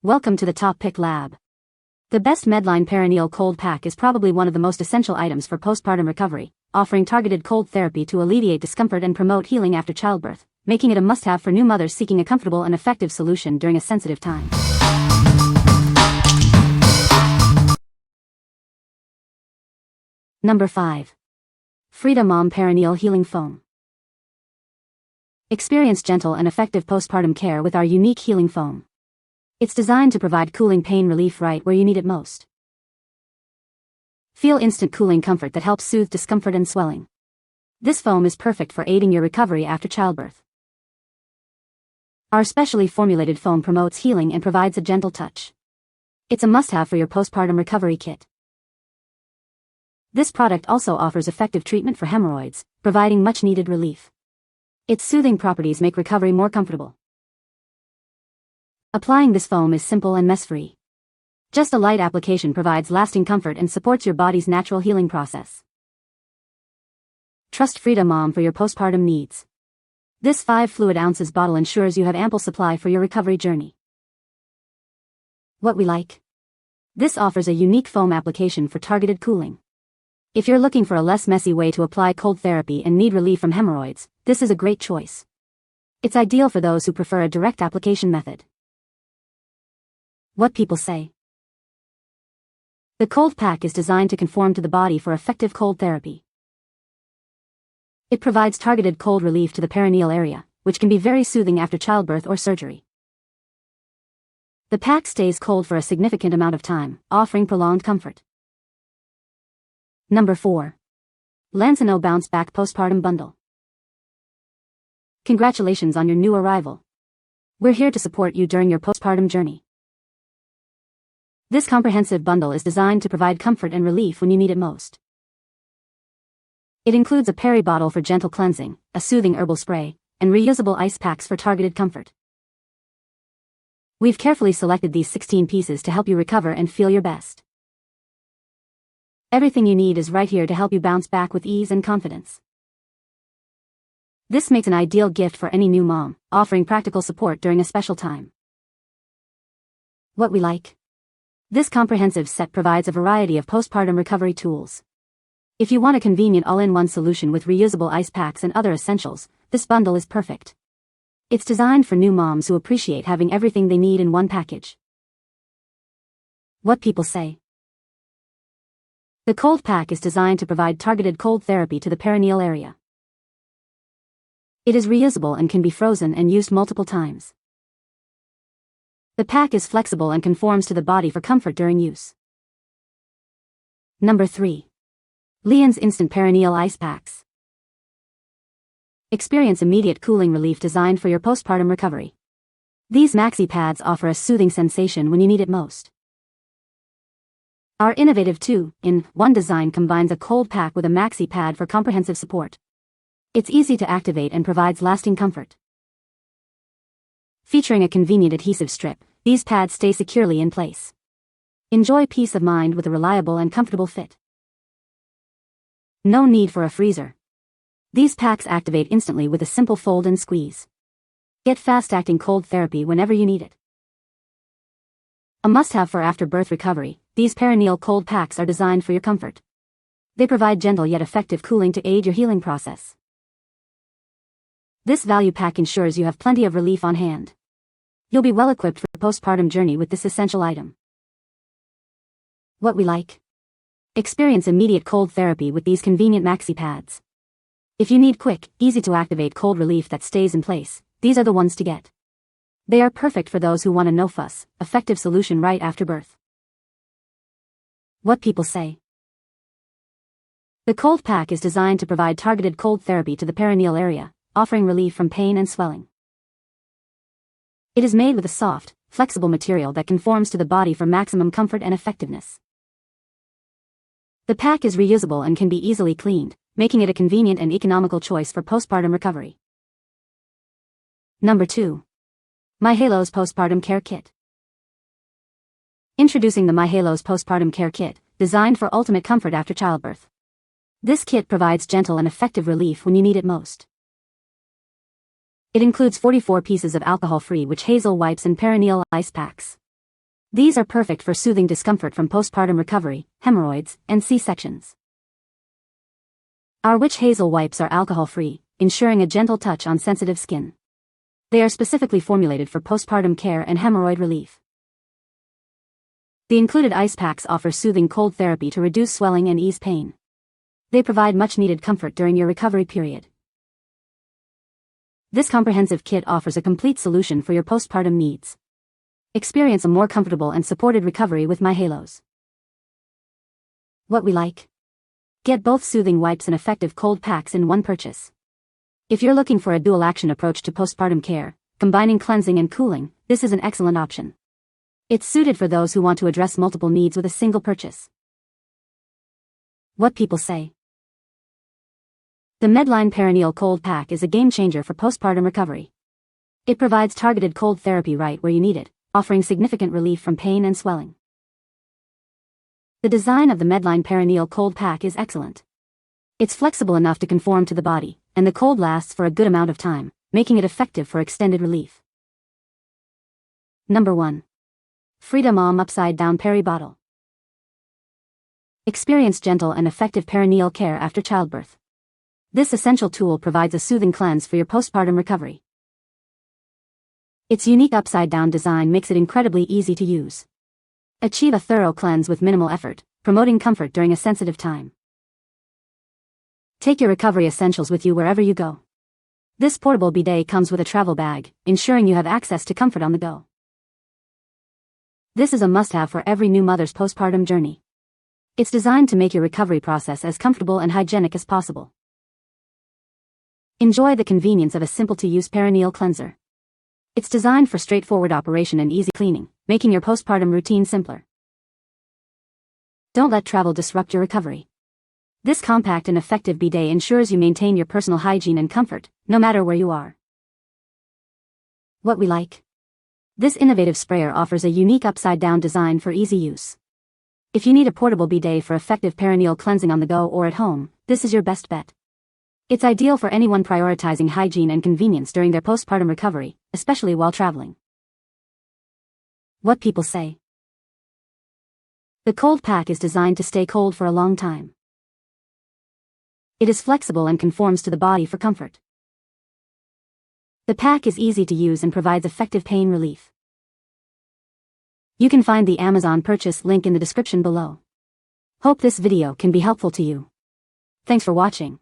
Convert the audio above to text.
Welcome to the TopPick lab. The best Medline Perineal Cold Pack is probably one of the most essential items for postpartum recovery, offering targeted cold therapy to alleviate discomfort and promote healing after childbirth, making it a must-have for new mothers seeking a comfortable and effective solution during a sensitive time. Number 5. Frida Mom Perineal Healing Foam. Experience gentle and effective postpartum care with our unique healing foam. It's designed to provide cooling pain relief right where you need it most. Feel instant cooling comfort that helps soothe discomfort and swelling. This foam is perfect for aiding your recovery after childbirth. Our specially formulated foam promotes healing and provides a gentle touch. It's a must-have for your postpartum recovery kit. This product also offers effective treatment for hemorrhoids, providing much-needed relief. Its soothing properties make recovery more comfortable. Applying this foam is simple and mess-free. Just a light application provides lasting comfort and supports your body's natural healing process. Trust Frida Mom for your postpartum needs. This 5 fluid ounces bottle ensures you have ample supply for your recovery journey. What we like. This offers a unique foam application for targeted cooling. If you're looking for a less messy way to apply cold therapy and need relief from hemorrhoids, this is a great choice. It's ideal for those who prefer a direct application method. What people say. The cold pack is designed to conform to the body for effective cold therapy. It provides targeted cold relief to the perineal area, which can be very soothing after childbirth or surgery. The pack stays cold for a significant amount of time, offering prolonged comfort. Number 4. Lansinoh Bounce Back Postpartum Bundle. Congratulations on your new arrival. We're here to support you during your postpartum journey. This comprehensive bundle is designed to provide comfort and relief when you need it most. It includes a Peri bottle for gentle cleansing, a soothing herbal spray, and reusable ice packs for targeted comfort. We've carefully selected these 16 pieces to help you recover and feel your best. Everything you need is right here to help you bounce back with ease and confidence. This makes an ideal gift for any new mom, offering practical support during a special time. What we like. This comprehensive set provides a variety of postpartum recovery tools. If you want a convenient all-in-one solution with reusable ice packs and other essentials, this bundle is perfect. It's designed for new moms who appreciate having everything they need in one package. What people say. The cold pack is designed to provide targeted cold therapy to the perineal area. It is reusable and can be frozen and used multiple times. The pack is flexible and conforms to the body for comfort during use. Number 3. Leon's Instant Perineal Ice Packs. Experience immediate cooling relief designed for your postpartum recovery. These maxi pads offer a soothing sensation when you need it most. Our innovative 2-in-1 design combines a cold pack with a maxi pad for comprehensive support. It's easy to activate and provides lasting comfort. Featuring a convenient adhesive strip, these pads stay securely in place. Enjoy peace of mind with a reliable and comfortable fit. No need for a freezer. These packs activate instantly with a simple fold and squeeze. Get fast-acting cold therapy whenever you need it. A must-have for after-birth recovery, these perineal cold packs are designed for your comfort. They provide gentle yet effective cooling to aid your healing process. This value pack ensures you have plenty of relief on hand. You'll be well equipped for the postpartum journey with this essential item. What we like. Experience immediate cold therapy with these convenient maxi pads. If you need quick, easy to activate cold relief that stays in place, these are the ones to get. They are perfect for those who want a no-fuss, effective solution right after birth. What people say. The cold pack is designed to provide targeted cold therapy to the perineal area, offering relief from pain and swelling. It is made with a soft, flexible material that conforms to the body for maximum comfort and effectiveness. The pack is reusable and can be easily cleaned, making it a convenient and economical choice for postpartum recovery. Number 2. MyHalos Postpartum Care Kit. Introducing the MyHalos Postpartum Care Kit, designed for ultimate comfort after childbirth. This kit provides gentle and effective relief when you need it most. It includes 44 pieces of alcohol-free witch hazel wipes and perineal ice packs. These are perfect for soothing discomfort from postpartum recovery, hemorrhoids, and C-sections. Our witch hazel wipes are alcohol-free, ensuring a gentle touch on sensitive skin. They are specifically formulated for postpartum care and hemorrhoid relief. The included ice packs offer soothing cold therapy to reduce swelling and ease pain. They provide much-needed comfort during your recovery period. This comprehensive kit offers a complete solution for your postpartum needs. Experience a more comfortable and supported recovery with MyHalos. What we like. Get both soothing wipes and effective cold packs in one purchase. If you're looking for a dual-action approach to postpartum care, combining cleansing and cooling, this is an excellent option. It's suited for those who want to address multiple needs with a single purchase. What people say. The Medline Perineal Cold Pack is a game-changer for postpartum recovery. It provides targeted cold therapy right where you need it, offering significant relief from pain and swelling. The design of the Medline Perineal Cold Pack is excellent. It's flexible enough to conform to the body, and the cold lasts for a good amount of time, making it effective for extended relief. Number 1. Frida Mom Upside Down Peri Bottle. Experience gentle and effective perineal care after childbirth. This essential tool provides a soothing cleanse for your postpartum recovery. Its unique upside-down design makes it incredibly easy to use. Achieve a thorough cleanse with minimal effort, promoting comfort during a sensitive time. Take your recovery essentials with you wherever you go. This portable bidet comes with a travel bag, ensuring you have access to comfort on the go. This is a must-have for every new mother's postpartum journey. It's designed to make your recovery process as comfortable and hygienic as possible. Enjoy the convenience of a simple-to-use perineal cleanser. It's designed for straightforward operation and easy cleaning, making your postpartum routine simpler. Don't let travel disrupt your recovery. This compact and effective bidet ensures you maintain your personal hygiene and comfort, no matter where you are. What we like. This innovative sprayer offers a unique upside-down design for easy use. If you need a portable bidet for effective perineal cleansing on the go or at home, this is your best bet. It's ideal for anyone prioritizing hygiene and convenience during their postpartum recovery, especially while traveling. What people say. The cold pack is designed to stay cold for a long time. It is flexible and conforms to the body for comfort. The pack is easy to use and provides effective pain relief. You can find the Amazon purchase link in the description below. Hope this video can be helpful to you. Thanks for watching.